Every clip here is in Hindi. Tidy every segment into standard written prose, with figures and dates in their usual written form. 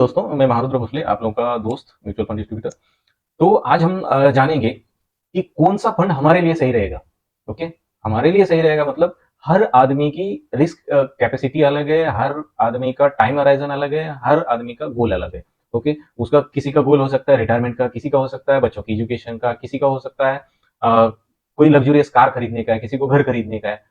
दोस्तों, मैं महारुद्र भोसले, आप लोगों का दोस्त, म्यूचुअल फंड डिस्ट्रीब्यूटर। तो आज हम जानेंगे कि कौन सा फंड हमारे लिए सही रहेगा। ओके, हमारे लिए सही रहेगा मतलब हर आदमी की रिस्क कैपेसिटी अलग है, हर आदमी का टाइम अराइजन अलग है, हर आदमी का गोल अलग है। ओके, उसका किसी का गोल हो सकता है रिटायरमेंट का, किसी का हो सकता है बच्चों की एजुकेशन का, किसी का हो सकता है कोई लग्जूरियस कार खरीदने का है, किसी को घर खरीदने का है,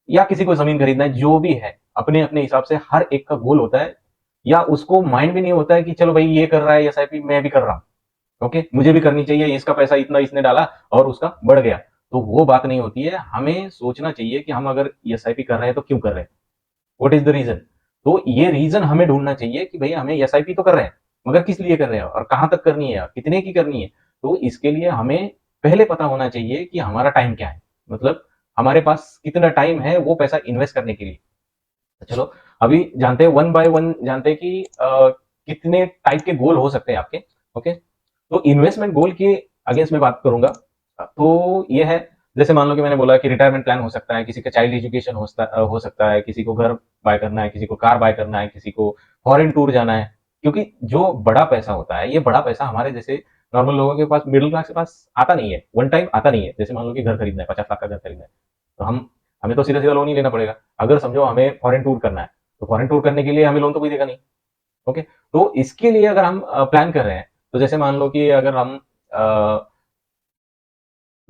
या किसी को जमीन खरीदना है। जो भी है अपने अपने हिसाब से हर एक का गोल होता है, या उसको माइंड भी नहीं होता है कि चलो भाई ये कर रहा है एसआईपी, मैं भी कर रहा हूँ। ओके, मुझे भी करनी चाहिए, इसका पैसा इतना इसने डाला और उसका बढ़ गया। तो वो बात नहीं होती है। हमें सोचना चाहिए कि हम अगर एसआईपी कर रहे हैं तो क्यों कर रहे हैं, व्हाट इज द रीजन। तो ये रीजन हमें ढूंढना चाहिए कि भाई हमें एसआईपी तो कर रहे हैं, मगर किस लिए कर रहे हैं और कहां तक करनी है और कितने की करनी है। तो इसके लिए हमें पहले पता होना चाहिए कि हमारा टाइम क्या है, मतलब हमारे पास कितना टाइम है वो पैसा इन्वेस्ट करने के लिए। तो चलो अभी जानते हैं, वन बाय वन जानते हैं कि कितने टाइप के गोल हो सकते हैं आपके। ओके, तो इन्वेस्टमेंट गोल के अगेंस्ट में बात करूंगा। तो ये है, जैसे मान लो कि मैंने बोला कि रिटायरमेंट प्लान हो सकता है, किसी का चाइल्ड एजुकेशन हो सकता है, किसी को घर बाय करना है, किसी को कार बाय करना है, किसी को फॉरेन टूर जाना है। क्योंकि जो बड़ा पैसा होता है, ये बड़ा पैसा हमारे जैसे नॉर्मल लोगों के पास, मिडिल क्लास के पास आता नहीं है, वन टाइम आता नहीं है। जैसे मान लो कि घर खरीदना है, 50 लाख का घर खरीदना है, तो हमें तो सीधा सीधा लोन ही लेना पड़ेगा। अगर समझो हमें फॉरेन टूर करना है, तो फॉरेन टूर करने के लिए हमें लोन तो कोई देगा नहीं। ओके, तो इसके लिए अगर हम प्लान कर रहे हैं, तो जैसे मान लो कि अगर हम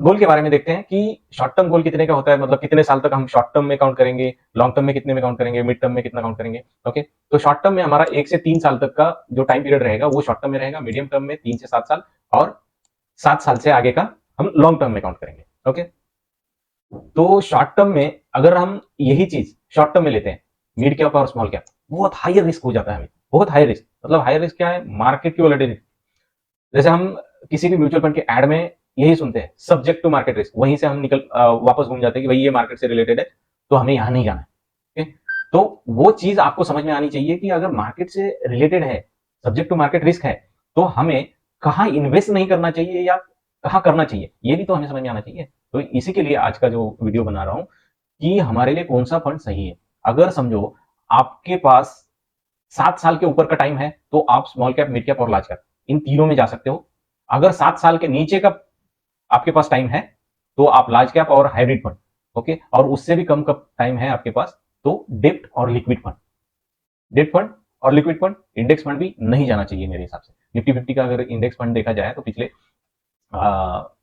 गोल के बारे में देखते हैं कि शॉर्ट टर्म गोल कितने का होता है, मतलब कितने साल तक हम शॉर्ट टर्म में काउंट करेंगे, लॉन्ग टर्म में कितने में काउंट करेंगे, मिड टर्म में कितना काउंट करेंगे। ओके, तो शॉर्ट टर्म में हमारा 1 से 3 साल तक का जो टाइम पीरियड रहेगा वो शॉर्ट टर्म में रहेगा, मीडियम टर्म में 3 से 7 साल, और 7 साल से आगे का हम लॉन्ग टर्म में काउंट करेंगे। ओके, तो शॉर्ट टर्म में अगर हम यही चीज शॉर्ट टर्म में लेते हैं, मिड कैप और स्मॉल कैप, बहुत हायर रिस्क हो जाता है हमें, बहुत हाई रिस्क। मतलब हाई रिस्क क्या है, मार्केट की वॉलेटिलिटी। जैसे हम किसी भी म्यूचुअल फंड के एड में यही सुनते हैं, सब्जेक्ट टू मार्केट रिस्क, वहीं से हम निकल वापस घूम जाते हैं कि भाई ये मार्केट से रिलेटेड है, तो हमें यहां नहीं जाना है। okay? तो वो चीज आपको समझ में आनी चाहिए कि अगर मार्केट से रिलेटेड है, सब्जेक्ट टू मार्केट रिस्क है, तो हमें कहाँ इन्वेस्ट नहीं करना चाहिए या कहाँ करना चाहिए, ये भी तो हमें समझ में आना चाहिए। तो इसी के लिए आज का जो वीडियो बना रहा हूं कि हमारे लिए कौन सा फंड सही है। अगर समझो आपके पास 7 साल के ऊपर का टाइम है, तो आप स्मॉल कैप, मिड कैप और लार्ज कैप इन तीनों में जा सकते हो। अगर 7 साल के नीचे का आपके पास टाइम है, तो आप लार्ज कैप और हाइब्रिड फंड। ओके, और उससे भी कम का टाइम है आपके पास, तो डेप्ट और लिक्विड फंड। डेप्ट फंड और लिक्विड फंड, इंडेक्स फंड भी नहीं जाना चाहिए मेरे हिसाब से। निफ्टी 50 का अगर इंडेक्स फंड देखा जाए तो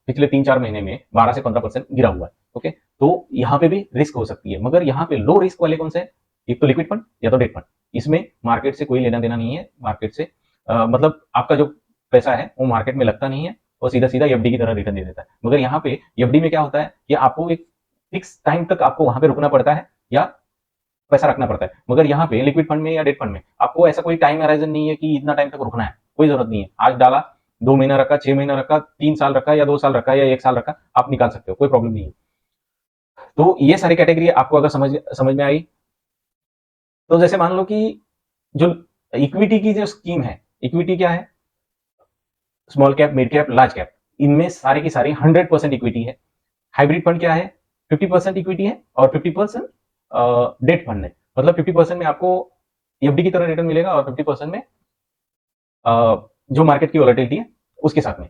पिछले 3-4 महीने में 12 से 15% गिरा हुआ है। ओके, तो यहाँ पे भी रिस्क हो सकती है, मगर यहाँ पे लो रिस्क वाले कौन से हैं, एक तो लिक्विड फंड या तो डेट फंड। इसमें मार्केट से कोई लेना देना नहीं है, मार्केट से मतलब आपका जो पैसा है वो मार्केट में लगता नहीं है, और सीधा सीधा एफडी की तरह रिटर्न दे देता है। मगर यहाँ पे एफडी में क्या होता है कि आपको एक फिक्स टाइम तक आपको वहां पे रुकना पड़ता है या पैसा रखना पड़ता है। मगर यहाँ पे लिक्विड फंड में या डेट फंड में आपको ऐसा कोई टाइम अराइजन नहीं है कि इतना टाइम तक रुकना है, कोई जरूरत नहीं है। आज डाला, 2 महीना रखा, 6 महीना रखा, 3 साल रखा, या 2 साल रखा, या 1 साल रखा, आप निकाल सकते हो, कोई प्रॉब्लम नहीं है। तो ये सारी कैटेगरी आपको अगर समझ समझ में आई, तो जैसे मान लो कि जो इक्विटी की जो स्कीम है, इक्विटी क्या है, small cap, mid cap, large cap, इनमें सारी की सारी 100% इक्विटी है। हाइब्रिड फंड क्या है, 50% इक्विटी है और 50% डेट फंड है। मतलब 50% में आपको एफडी की तरह रिटर्न मिलेगा और 50% में जो मार्केट की वॉलेटिलिटी है उसके साथ में।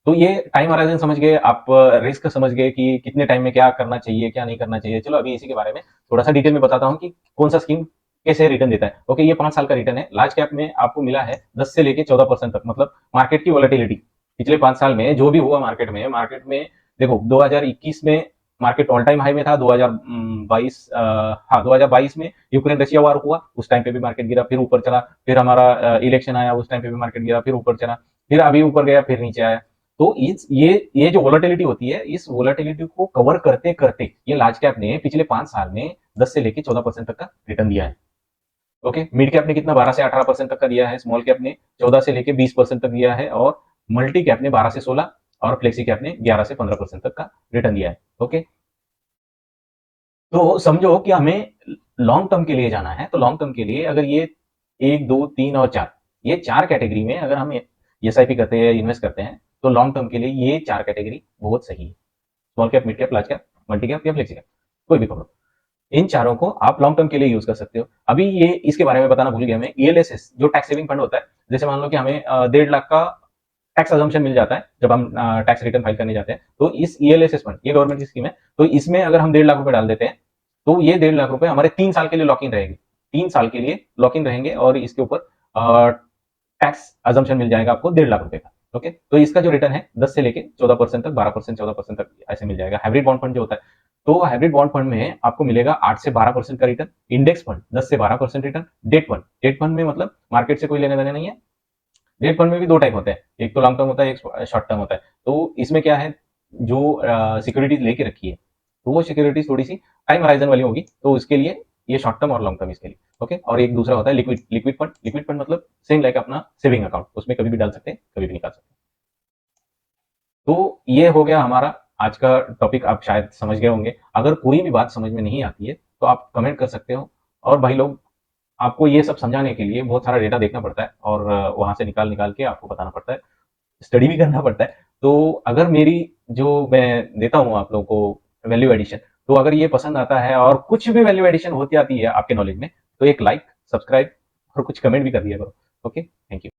तो ये टाइम अराइजन समझ गए आप, रिस्क समझ गए कि कितने टाइम में क्या करना चाहिए क्या नहीं करना चाहिए। चलो अभी इसी के बारे में थोड़ा सा डिटेल में बताता हूँ कि कौन सा स्कीम कैसे रिटर्न देता है। ओके, ये 5 साल का रिटर्न है। लार्ज कैप में आपको मिला है 10 से लेके 14% तक, मतलब मार्केट की वॉलेटिलिटी पिछले 5 साल में जो भी हुआ मार्केट में देखो 2021 में मार्केट ऑल टाइम हाई में था। 2022 हाँ 2022 में यूक्रेन रशिया वार हुआ, उस टाइम पे भी मार्केट गिरा, फिर ऊपर चला। फिर हमारा इलेक्शन आया, उस टाइम पे भी मार्केट गिरा, फिर ऊपर चला, फिर अभी ऊपर गया, फिर नीचे आया। तो इस ये जो वोलेटिलिटी होती है, इस वोलेटिलिटी को कवर करते करते ये लार्ज कैप ने पिछले 5 साल में 10 से लेके 14% तक का रिटर्न दिया है। ओके, मिड कैप ने कितना, 12 से 18% तक का दिया है। स्मॉल कैप ने 14 से लेके 20% तक दिया है, और मल्टी कैप ने 12 से 16, और फ्लेक्सी कैप ने 11 से 15% तक का रिटर्न दिया है। ओके, तो समझो कि हमें लॉन्ग टर्म के लिए जाना है, तो लॉन्ग टर्म के लिए अगर ये 1, 2, 3 और 4, ये 4 कैटेगरी में अगर हम एसआईपी करते हैं, इन्वेस्ट करते हैं, तो लॉन्ग टर्म के लिए ये 4 कैटेगरी बहुत सही है। Small cap, mid cap, large cap, multi cap या फ्लेक्सी कैप, कोई भी पकड़ो। इन चारों को आप लॉन्ग टर्म के लिए यूज कर सकते हो। अभी ये इसके बारे में बताना भूल गया मैं, ईएलएसएस जो टैक्स सेविंग फंड होता है, जैसे मान लो कि हमें 1.5 लाख का टैक्स अजम्पशन मिल जाता है जब हम टैक्स रिटर्न फाइल करने जाते हैं, तो इस ईएलएसएस फंड, ये गवर्नमेंट की स्कीम है, तो इसमें अगर हम 1.5 लाख रुपए डाल देते हैं, तो ये 1.5 लाख रुपए हमारे 3 साल के लिए लॉक इन रहेगी, 3 साल के लिए लॉक इन रहेंगे और इसके ऊपर टैक्स अजम्पशन मिल जाएगा आपको 1.5 लाख रुपए का। ओके, तो इसका जो रिटर्न है 10 से लेके 14% तक, 12%, 14% तक ऐसे मिल जाएगा। हाइब्रिड बॉन्ड फंड जो होता है, तो हाइब्रिड बॉन्ड फंड में आपको मिलेगा 8 से 12% का रिटर्न, इंडेक्स फंड 10 से 12% रिटर्न, डेट फंड में मतलब मार्केट से कोई लेने देने नहीं है। डेट फंड में भी दो टाइप होते हैं, एक तो लॉन्ग टर्म होता है, एक शॉर्ट टर्म होता है। तो इसमें क्या है, जो सिक्योरिटीज लेके रखी है, तो वो सिक्योरिटीज थोड़ी सी टाइम हराइजन वाली होगी, तो उसके लिए ये शॉर्ट टर्म और लॉन्ग टर्म इसके लिए। ओके, और एक दूसरा होता है लिक्विड फंड मतलब सेम लाइक अपना सेविंग अकाउंट, उसमें कभी भी डाल सकते हैं, कभी भी निकाल सकते हैं। तो ये हो गया हमारा आज का टॉपिक, आप शायद समझ गए होंगे। अगर कोई भी बात समझ में नहीं आती है तो आप कमेंट कर सकते हो। और भाई लोग, आपको ये सब समझाने के लिए बहुत सारा डेटा देखना पड़ता है और वहां से निकाल निकाल के आपको बताना पड़ता है, स्टडी भी करना पड़ता है। तो अगर मेरी जो मैं देता हूँ आप लोगों को वैल्यू एडिशन, तो अगर ये पसंद आता है और कुछ भी वैल्यू एडिशन होती आती है आपके नॉलेज में, तो एक लाइक, सब्सक्राइब और कुछ कमेंट भी कर दिया करो। Okay, thank you.